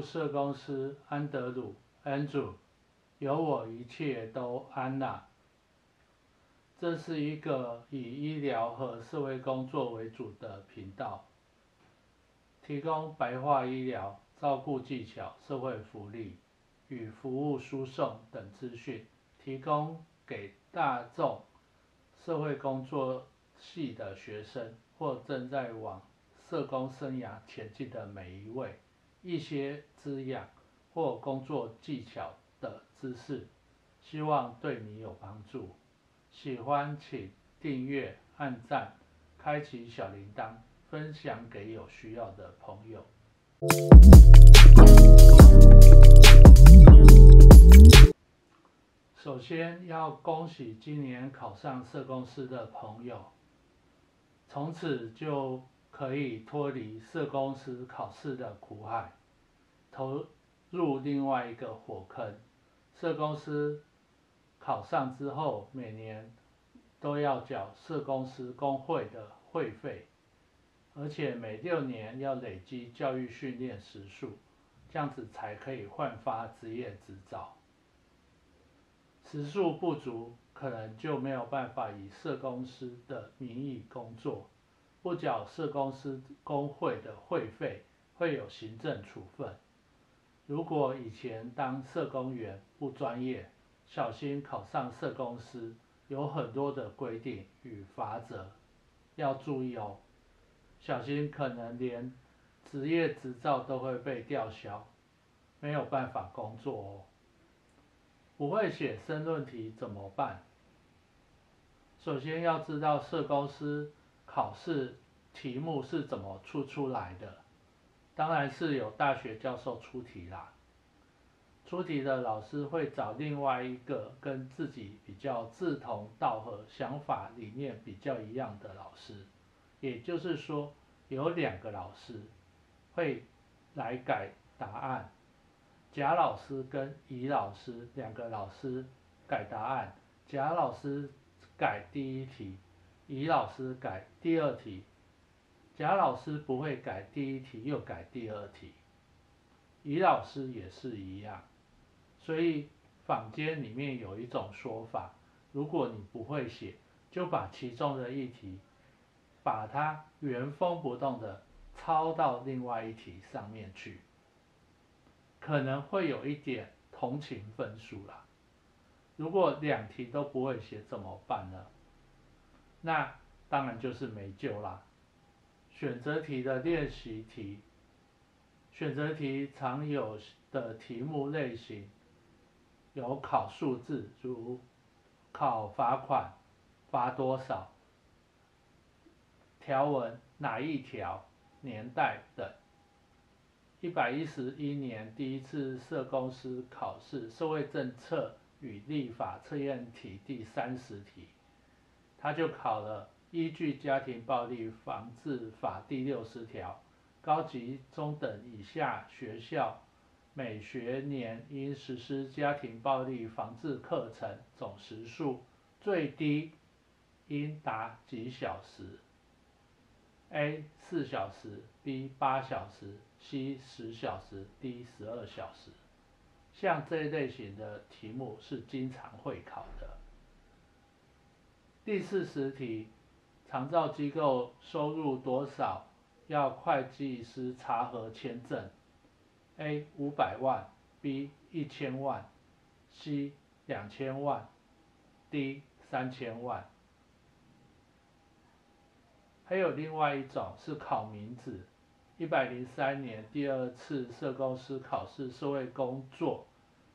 社工师安德鲁 Andrew， 有我一切都安了。这是一个以医疗和社会工作为主的频道，提供白话医疗、照顾技巧、社会福利与服务输送等资讯，提供给大众、社会工作系的学生或正在往社工生涯前进的每一位一些滋养或工作技巧的知识，希望对你有帮助。喜欢请订阅、按赞、开启小铃铛，分享给有需要的朋友。首先要恭喜今年考上社工师的朋友，从此就可以脱离社工师考试的苦海，投入另外一个火坑。社工师考上之后，每年都要缴社工师公会的会费，而且每6年要累积教育训练时数，这样子才可以换发职业执照。时数不足，可能就没有办法以社工师的名义工作，不缴社工师公会的会费，会有行政处分。如果以前当社工员不专业，小心考上社工师，有很多的规定与法则，要注意哦。小心可能连职业执照都会被吊销，没有办法工作哦。不会写申论题怎么办？首先要知道社工师考试题目是怎么出来的，当然是有大学教授出题啦。出题的老师会找另外一个跟自己比较志同道合、想法理念比较一样的老师，也就是说有2个老师会来改答案。甲老师跟乙老师2个老师改答案，甲老师改第1题，乙老师改第2题。甲老师不会改第1题又改第2题，乙老师也是一样。所以坊间里面有一种说法，如果你不会写，就把其中的一题把它原封不动的抄到另外一题上面去，可能会有一点同情分数啦。如果2题都不会写怎么办呢？那当然就是没救啦。选择题的练习题，选择题常有的题目类型有考数字，如考罚款，罚多少，条文哪一条，年代等。111年第1次社工师考试社会政策与立法测验题第30题，他就考了依据家庭暴力防治法第60条，高级中等以下学校每学年应实施家庭暴力防治课程总时数最低应达几小时 ？A 4小时 ，B 8小时 ，C 10小时 ，D 12小时。像这一类型的题目是经常会考的。第40题，长照机构收入多少要会计师查核签证 ？A 500万 ，B 1000万 ，C 2000万 ，D 3000万。还有另外一种是考名字，103年第2次社工师考试社会工作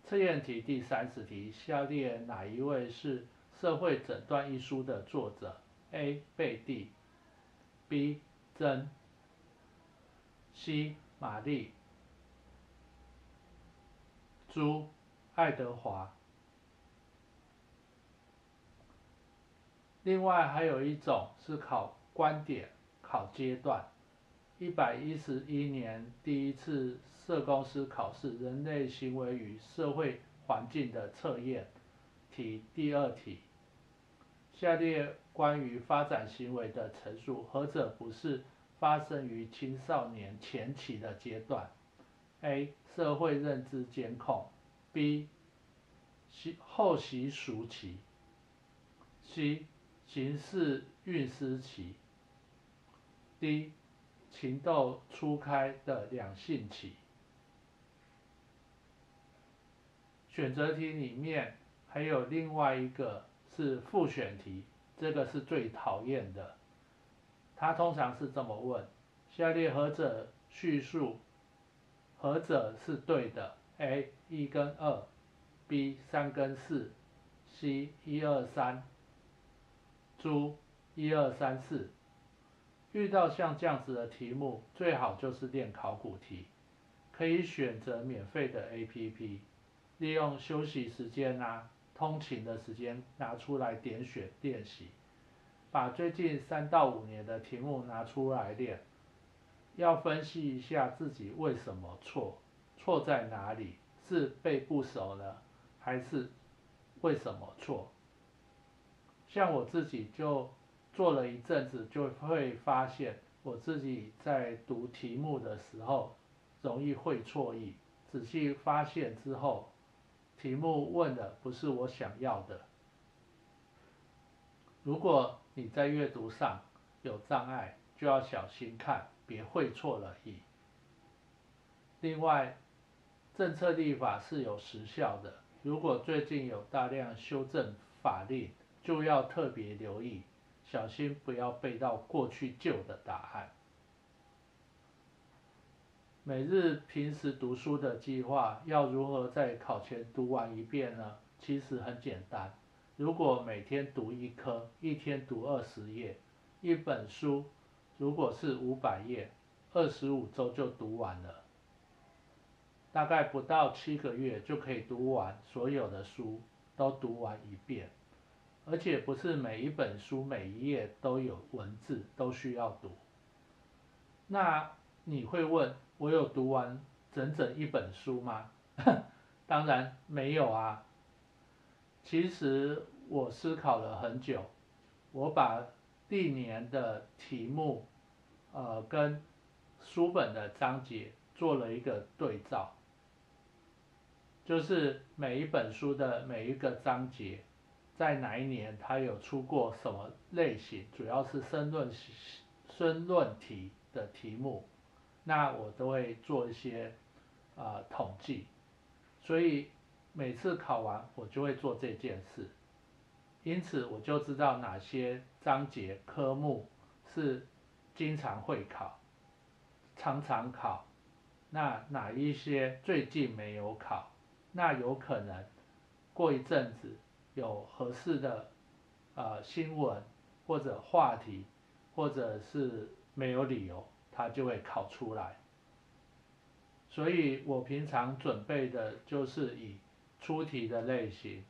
测验题第30题，下列哪一位是社会诊断一书的作者 ？A 贝蒂 ，B 珍 ，C 玛丽，朱爱德华。另外还有一种是考观点、考阶段。111年第1次社工师考试人类行为与社会环境的测验题第2题，下列关于发展行为的陈述，何者不是发生于青少年前期的阶段：A. 社会认知监控 B. 后习俗期 C. 刑事运思期 D. 情窦初开的两性期。选择题里面还有另外一个是复选题，这个是最讨厌的。它通常是这么问：下列何者叙述何者是对的 ？A. 1跟2 B. 3跟4 C. 1、2、3猪1、2、3、4。遇到像这样子的题目，最好就是练考古题，可以选择免费的 APP， 利用休息时间通勤的时间拿出来点选练习，把最近3到5年的题目拿出来练，要分析一下自己为什么错，错在哪里，是背不熟了，还是为什么错？像我自己就做了一阵子，就会发现我自己在读题目的时候容易会错意，仔细发现之后，题目问的不是我想要的。如果你在阅读上有障碍，就要小心看，别会错了意。另外，政策立法是有时效的，如果最近有大量修正法令，就要特别留意，小心不要背到过去旧的答案。每日平时读书的计划要如何在考前读完一遍呢？其实很简单，如果每天读1科，一天读20页，一本书如果是500页，25周就读完了，大概不到7个月就可以读完所有的书，都读完一遍。而且不是每一本书每一页都有文字，都需要读。那你会问，我有读完整整一本书吗？当然没有啊。其实我思考了很久，我把历年的题目，跟书本的章节做了一个对照，就是每一本书的每一个章节，在哪一年它有出过什么类型，主要是申论题的题目，那我都会做一些统计，所以每次考完我就会做这件事，因此我就知道哪些章节科目是经常会考、常常考，那哪一些最近没有考，那有可能过一阵子有合适的新闻或者话题，或者是没有理由，它就会考出来。所以我平常准备的就是以出题的类型，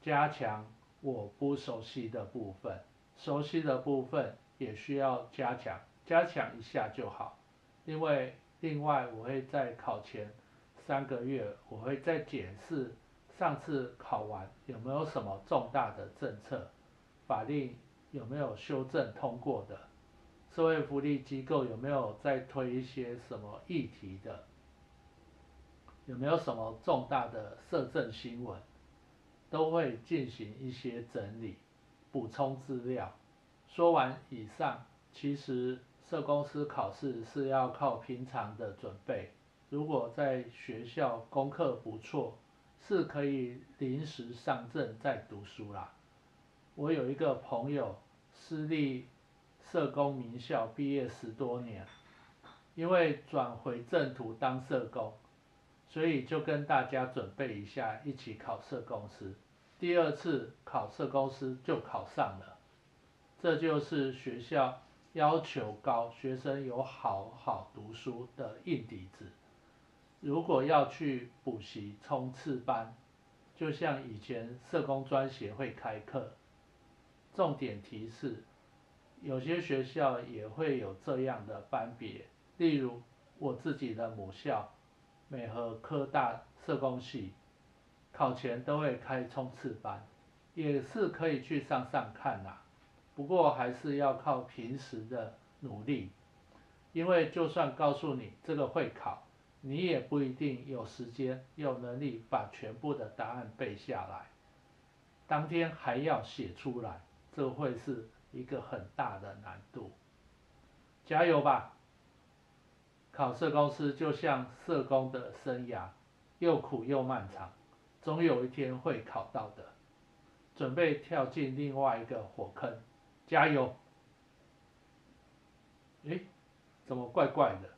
加强我不熟悉的部分，熟悉的部分也需要加强，加强一下就好。因为另外我会在考前3个月，我会再检视上次考完有没有什么重大的政策、法令有没有修正通过的，社会福利机构有没有再推一些什么议题的，有没有什么重大的社政新闻，都会进行一些整理、补充资料。说完以上，其实社工师考试是要靠平常的准备，如果在学校功课不错，是可以临时上阵再读书啦。我有一个朋友，私立社工名校毕业10多年，因为转回正途当社工，所以就跟大家准备一下，一起考社工师。第2次考社工师就考上了。这就是学校要求高，学生有好好读书的硬底子。如果要去补习冲刺班，就像以前社工专协会开课，重点提示，有些学校也会有这样的班别，例如我自己的母校美和科大社工系，考前都会开冲刺班，也是可以去上上看啦。不过还是要靠平时的努力，因为就算告诉你这个会考，你也不一定有时间、有能力把全部的答案背下来，当天还要写出来，这会是一个很大的难度。加油吧！考社工师就像社工的生涯，又苦又漫长，总有一天会考到的。准备跳进另外一个火坑，加油！诶，怎么怪怪的？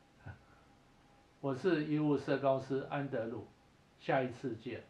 我是医务社工师安德鲁，下一次见。